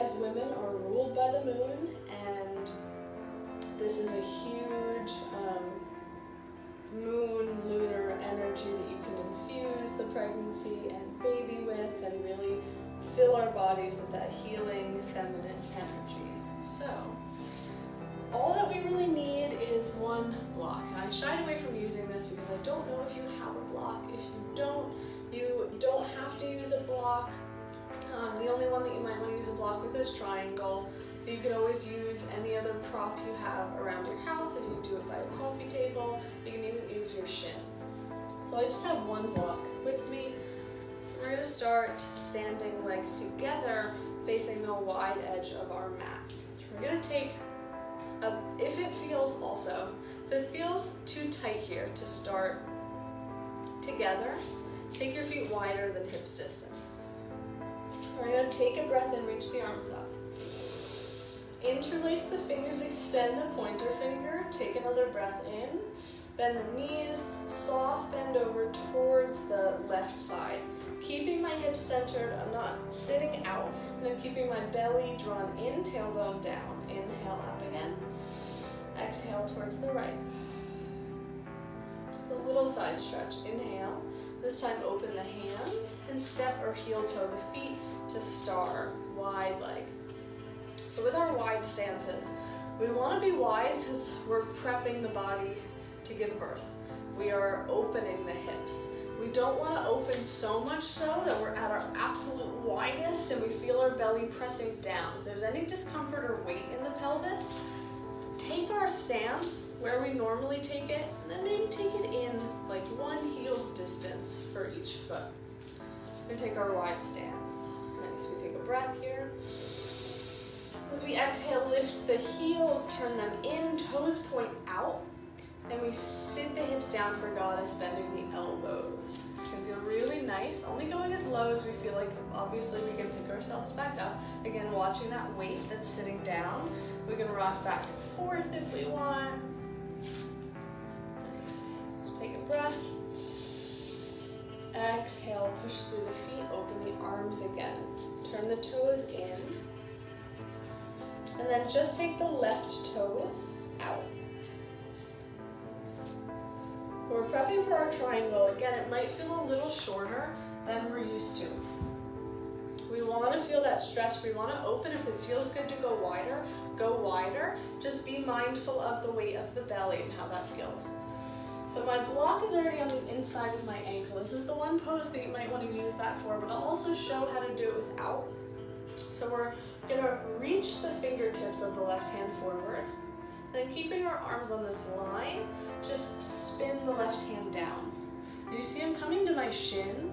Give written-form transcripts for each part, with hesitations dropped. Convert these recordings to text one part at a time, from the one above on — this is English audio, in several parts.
as women are ruled by the moon, and this is a huge moon lunar energy that you can infuse the pregnancy and baby with and really fill our bodies with that healing feminine energy. So all that we really need is one block. And I shied away from using this because I don't know if you have a block. If you don't have to use a block. The only one that you might want to use a block with is triangle. You could always use any other prop you have around your house. If you do it by a coffee table, you can even use your shin. So I just have one block with me. We're going to start standing legs together, facing the wide edge of our mat. We're going to take if it feels too tight here to start together, take your feet wider than hips distance. We're going to take a breath and reach the arms up. Interlace the fingers, extend the pointer finger, take another breath in, bend the knees, soft bend over towards the left side. Keeping my hips centered, I'm not sitting out, and I'm keeping my belly drawn in, tailbone down. Inhale up again. Exhale towards the right. So a little side stretch. Inhale. This time open the hands and step or heel toe the feet to star, wide leg. So with our wide stances, we want to be wide because we're prepping the body to give birth. We are opening the hips. We don't want to open so much so that we're at our absolute widest and we feel our belly pressing down. If there's any discomfort or weight in the pelvis, take our stance where we normally take it, and then maybe take it in like one heel's distance for each foot. And take our wide stance. Nice, we take a breath here. As we exhale, lift the heels, turn them in, toes point out, and we sit the hips down for goddess, bending the elbows. This can feel really nice, only going as low as we feel like obviously we can pick ourselves back up. Again, watching that weight that's sitting down. We can rock back and forth if we want. Nice. Take a breath. Exhale, push through the feet, open the arms again. Turn the toes in. And then just take the left toes out. We're prepping for our triangle. Again, it might feel a little shorter than we're used to. We want to feel that stretch. We want to open. If it feels good to go wider, go wider. Just be mindful of the weight of the belly and how that feels. So my block is already on the inside of my ankle. This is the one pose that you might want to use that for, but I'll also show how to do it without. So we're going to reach the fingertips of the left hand forward. Then keeping our arms on this line, just spin the left hand down. And you see I'm coming to my shin,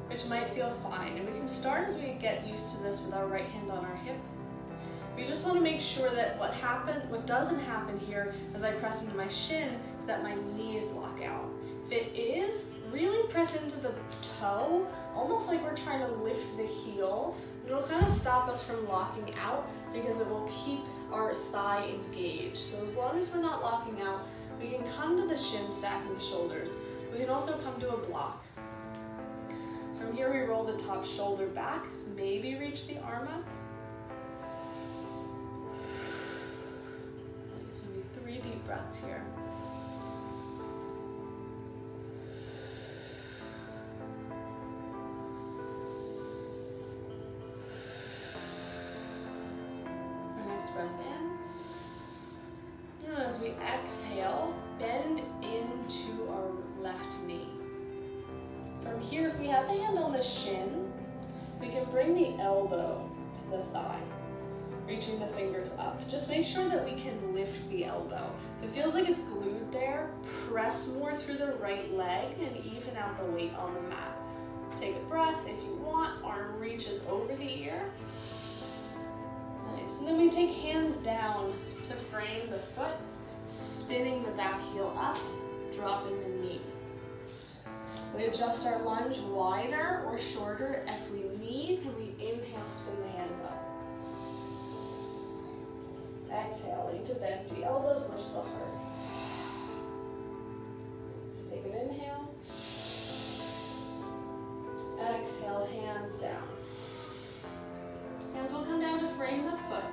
which might feel fine. And we can start as we get used to this with our right hand on our hip. We just want to make sure that what doesn't happen here as I press into my shin is that my knees lock out. If it is, really press into the toe, almost like we're trying to lift the heel. It'll kind of stop us from locking out because it will keep our thigh engaged. So as long as we're not locking out, we can come to the shin, stacking the shoulders. We can also come to a block. From here we roll the top shoulder back, maybe reach the arm up. Maybe 3 deep breaths here. Breath in. And as we exhale, bend into our left knee. From here, if we have the hand on the shin, we can bring the elbow to the thigh, reaching the fingers up. Just make sure that we can lift the elbow. If it feels like it's glued there, press more through the right leg and even out the weight on the mat. Take a breath if you want. Arm reaches over the ear. Nice. And then we take hands down to frame the foot, spinning the back heel up, dropping the knee. We adjust our lunge wider or shorter if we need, and we inhale, spin the hands up. Exhaling to bend the elbows, lift the heart. Take an inhale. Exhale, hands down. Hands will come down to frame the foot.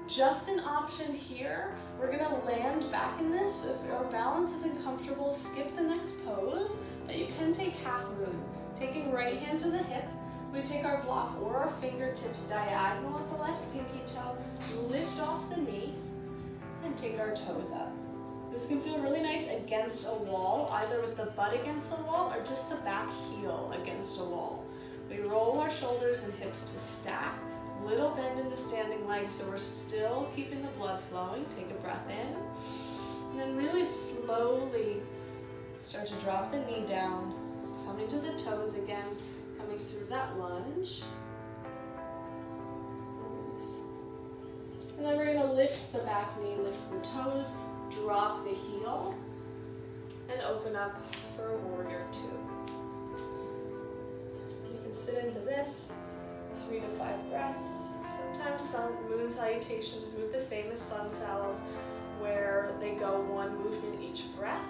Just an option here, we're gonna land back in this. So if our balance isn't comfortable, skip the next pose, but you can take half moon. Taking right hand to the hip, we take our block or our fingertips diagonal at the left pinky toe, lift off the knee, and take our toes up. This can feel really nice against a wall, either with the butt against the wall or just the back heel against a wall. We roll our shoulders and hips to stack, little bend in the standing legs so we're still keeping the blood flowing. Take a breath in, and then really slowly start to drop the knee down, coming to the toes again, coming through that lunge. And then we're gonna lift the back knee, lift the toes, drop the heel, and open up for a warrior two. You can sit into this 3 to 5 breaths. Sometimes sun, moon salutations move the same as sun sals, where they go one movement each breath.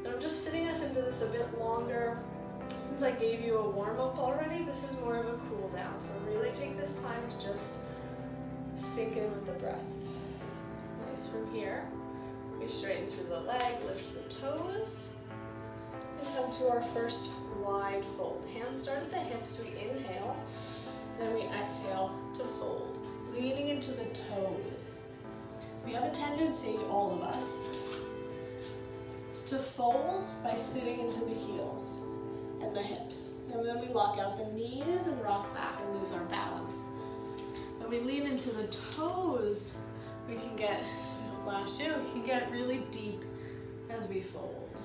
And I'm just sitting us into this a bit longer. Since I gave you a warm-up already, this is more of a cool down. So really take this time to just sink in with the breath. Nice. From here, we straighten through the leg, lift the toes, and come to our first wide fold. Hands start at the hips, we inhale, then we exhale to fold, leaning into the toes. We have a tendency, all of us, to fold by sitting into the heels and the hips. And then we lock out the knees and rock back and lose our balance. When we lean into the toes, we can get, so we don't flash too, we can get really deep as we fold.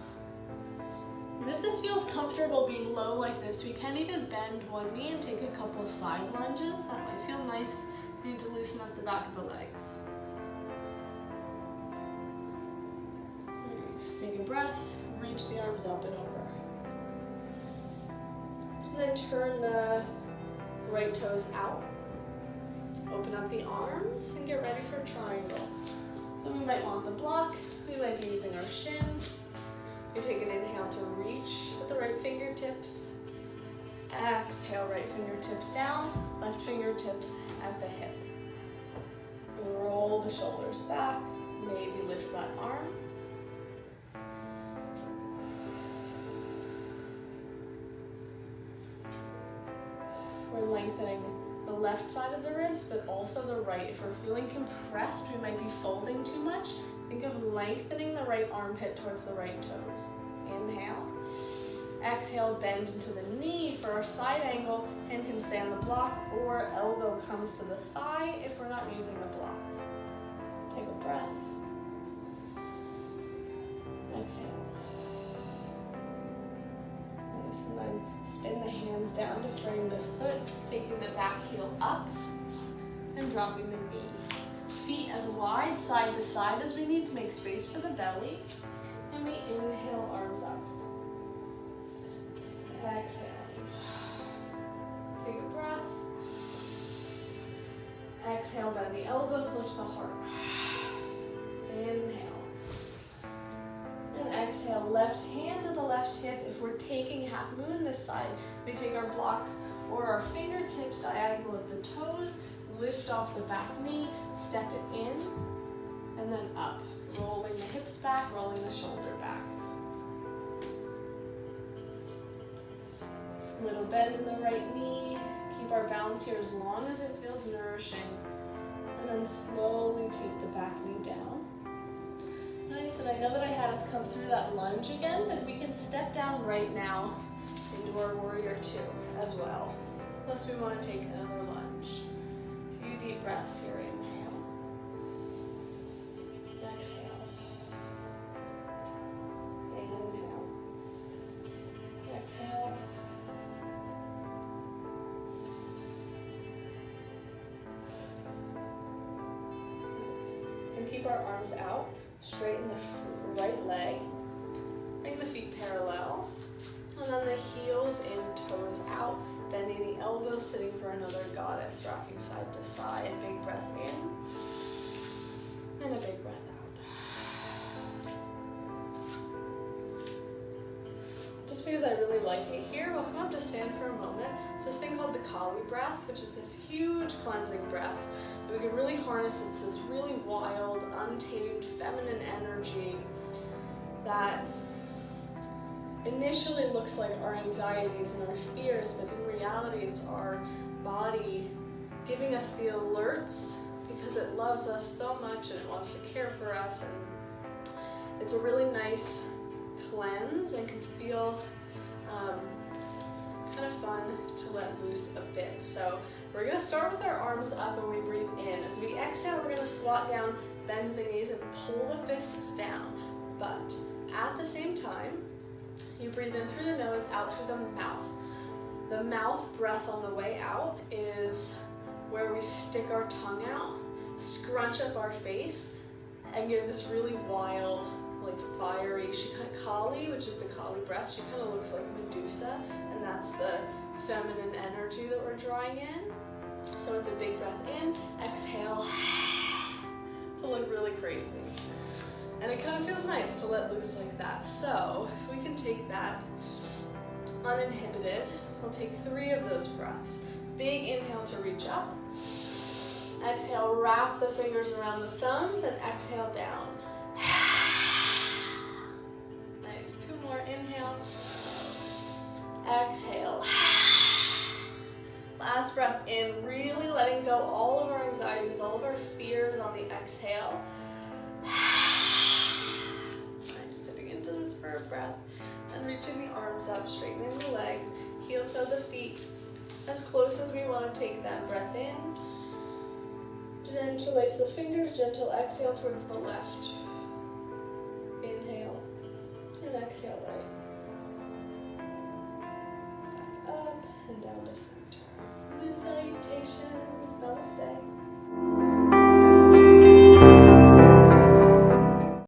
And if this feels comfortable being low like this, we can even bend one knee and take a couple side lunges. That might feel nice. You need to loosen up the back of the legs. Just take a breath, reach the arms up and over. And then turn the right toes out. Open up the arms and get ready for triangle. So we might want the block. We might be using our shin. We take an inhale to reach with the right fingertips. Exhale, right fingertips down, left fingertips at the hip. We roll the shoulders back, maybe lift that arm. We're lengthening the left side of the ribs, but also the right. If we're feeling compressed, we might be folding too much. Think of lengthening the right armpit towards the right toes. Inhale. Exhale, bend into the knee for our side angle. Hand can stay on the block, or elbow comes to the thigh if we're not using the block. Take a breath. Exhale. Nice, and then spin the hands down to frame the foot, taking the back heel up and dropping the knee. Feet as wide side to side as we need to make space for the belly. And we inhale, arms up. Exhale. Take a breath. Exhale, bend the elbows, lift the heart. Inhale. And exhale, left hand to the left hip. If we're taking half moon this side, we take our blocks or our fingertips diagonal of the toes, lift off the back knee, step it in, and then up. Rolling the hips back, rolling the shoulder back. Little bend in the right knee. Keep our balance here as long as it feels nourishing. And then slowly take the back knee down. Nice, and I know that I had us come through that lunge again, but we can step down right now into our warrior two as well. Unless we want to take another lunge. A few deep breaths here, inhale. Exhale. Inhale. Exhale. And keep our arms out. Straighten the right leg. Bring the feet parallel. And then the heels in, toes out. Bending the elbows, sitting for another goddess. Rocking side to side. Big breath in. And a big breath out. just because I really like it here, we'll come up to stand for a moment. It's this thing called the Kali breath, which is this huge cleansing breath that we can really harness. It's this really wild, untamed, feminine energy that initially looks like our anxieties and our fears, but in reality it's our body giving us the alerts because it loves us so much and it wants to care for us. And it's a really nice cleanse and can feel kind of fun to let loose a bit. So we're going to start with our arms up and we breathe in. As we exhale, we're going to squat down, bend the knees, and pull the fists down. But at the same time, you breathe in through the nose, out through the mouth. The mouth breath on the way out is where we stick our tongue out, scrunch up our face, and give this really wild, like fiery Kali, which is the Kali breath. She kind of looks like Medusa, and that's the feminine energy that we're drawing in. So it's a big breath in, exhale, to look really crazy. And it kind of feels nice to let loose like that. So if we can take that uninhibited, we'll take 3 of those breaths. Big inhale to reach up. Exhale, wrap the fingers around the thumbs and exhale down. Nice, 2 more, inhale. Exhale. Last breath in, really letting go all of our anxieties, all of our fears on the exhale. Nice, sitting into this for a breath and reaching the arms up, straightening the legs, heel toe the feet as close as we want to take that breath in. Interlace the fingers, gentle exhale towards the left. Inhale and exhale right. Back up and down to center. Moon salutation.